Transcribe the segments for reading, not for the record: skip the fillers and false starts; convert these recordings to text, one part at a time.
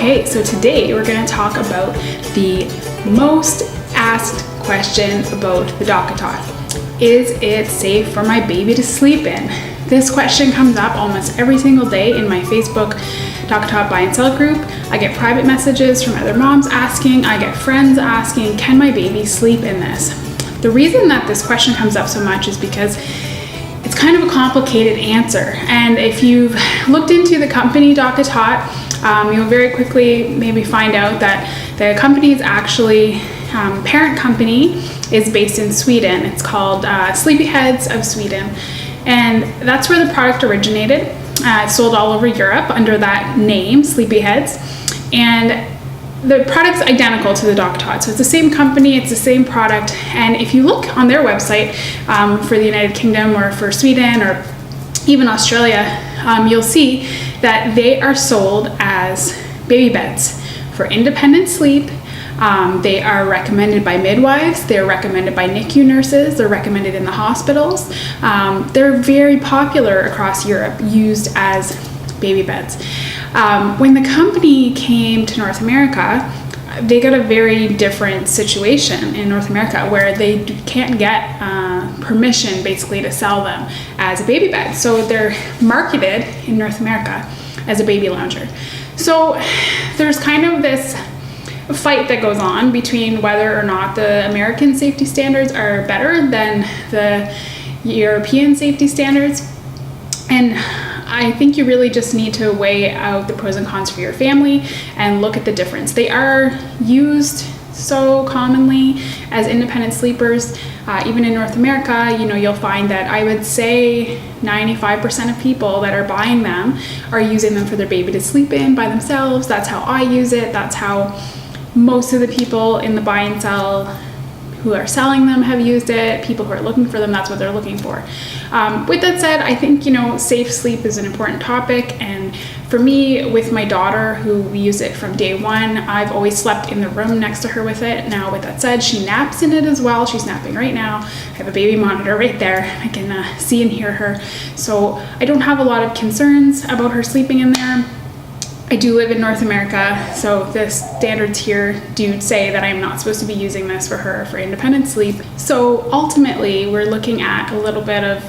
Okay, so today we're going to talk about the most asked question about the DockAtot. Is it safe for my baby to sleep in? This question comes up almost every single day in my Facebook DockAtot buy and sell group. I get private messages from other moms asking, I get friends asking, can my baby sleep in this? The reason that this question comes up so much is because it's kind of a complicated answer. And if you've looked into the company DockAtot, you'll very quickly maybe find out that the company is actually, parent company is based in Sweden. It's called Sleepyheads of Sweden. And that's where the product originated. It's sold all over Europe under that name, Sleepyheads. And the product's identical to the DockAtot. So it's the same company, it's the same product. And if you look on their website for the United Kingdom or for Sweden or even Australia, you'll see that they are sold as baby beds for independent sleep. They are recommended by midwives, they're recommended by NICU nurses, they're recommended in the hospitals. They're very popular across Europe, used as baby beds. When the company came to North America, they got a very different situation in North America where they can't get permission basically to sell them as a baby bed. So they're marketed in North America as a baby lounger. So there's kind of this fight that goes on between whether or not the American safety standards are better than the European safety standards. And I think you really just need to weigh out the pros and cons for your family and look at the difference. They are used so commonly as independent sleepers. Even in North America, you'll find that I would say 95% of people that are buying them are using them for their baby to sleep in by themselves. That's how I use it. That's how most of the people in the buy and sell who are selling them have used it. People who are looking for them, that's what they're looking for. With that said, I think, safe sleep is an important topic. And for me, with my daughter, who we use it from day one, I've always slept in the room next to her with it. Now, with that said, she naps in it as well. She's napping right now. I have a baby monitor right there. I can see and hear her. So I don't have a lot of concerns about her sleeping in there. I do live in North America, so the standards here do say that I'm not supposed to be using this for her for independent sleep. So ultimately, we're looking at a little bit of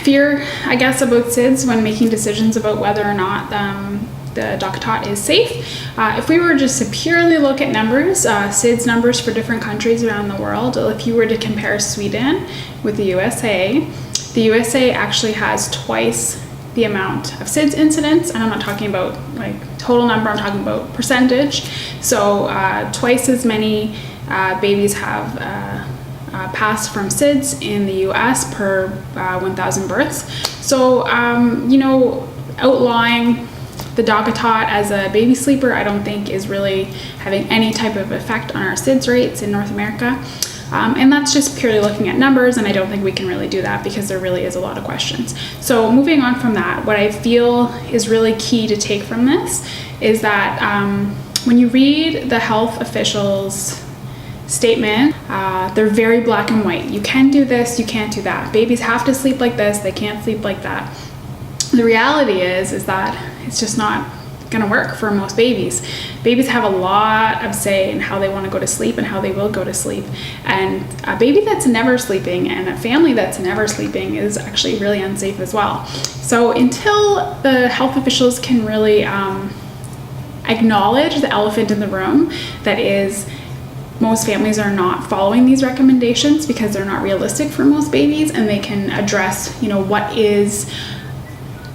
fear, I guess, about SIDS when making decisions about whether or not the DockAtot is safe. If we were just to purely look at numbers, SIDS numbers for different countries around the world, if you were to compare Sweden with the USA actually has twice the amount of SIDS incidents, and I'm not talking about like total number, I'm talking about percentage. So twice as many babies have passed from SIDS in the US per 1,000 births. So, outlawing the DockAtot as a baby sleeper, I don't think is really having any type of effect on our SIDS rates in North America. And that's just purely looking at numbers, and I don't think we can really do that because there really is a lot of questions. So moving on from that, what I feel is really key to take from this is that when you read the health officials' statement, they're very black and white. You can do this, you can't do that. Babies have to sleep like this, they can't sleep like that. The reality is that it's just not gonna work for most babies. Babies have a lot of say in how they want to go to sleep and how they will go to sleep. And a baby that's never sleeping and a family that's never sleeping is actually really unsafe as well. So until the health officials can really acknowledge the elephant in the room, that is, most families are not following these recommendations because they're not realistic for most babies, and they can address, what is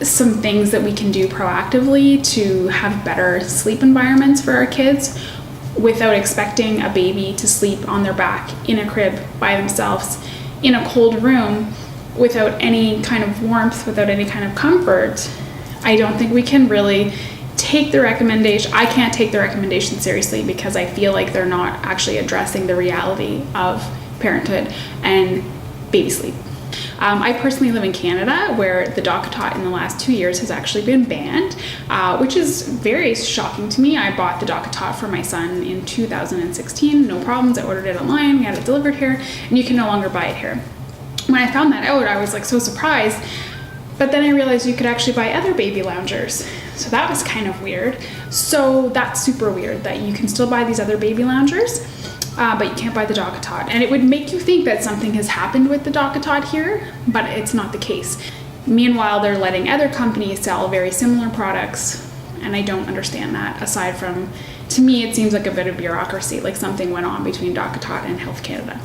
some things that we can do proactively to have better sleep environments for our kids without expecting a baby to sleep on their back in a crib by themselves in a cold room without any kind of warmth, without any kind of comfort. I don't think we can really take the recommendation. I can't take the recommendation seriously because I feel like they're not actually addressing the reality of parenthood and baby sleep. I personally live in Canada, where the DockAtot in the last 2 years has actually been banned, which is very shocking to me. I bought the DockAtot for my son in 2016, no problems. I ordered it online, we had it delivered here, and you can no longer buy it here. When I found that out, I was like so surprised. But then I realized you could actually buy other baby loungers. So that was kind of weird. So that's super weird that you can still buy these other baby loungers, but you can't buy the DockAtot. And it would make you think that something has happened with the DockAtot here, but it's not the case. Meanwhile, they're letting other companies sell very similar products, and I don't understand that. Aside from, to me, it seems like a bit of bureaucracy, like something went on between DockAtot and Health Canada.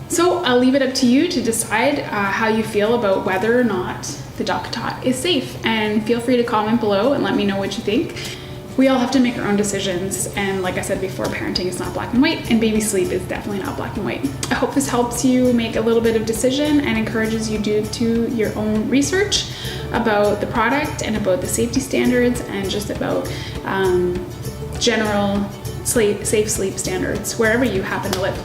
So I'll leave it up to you to decide how you feel about whether or not the DockAtot is safe, and feel free to comment below and let me know what you think. We all have to make our own decisions, and like I said before, parenting is not black and white, and baby sleep is definitely not black and white. I hope this helps you make a little bit of decision and encourages you to do your own research about the product and about the safety standards and just about general safe sleep standards wherever you happen to live.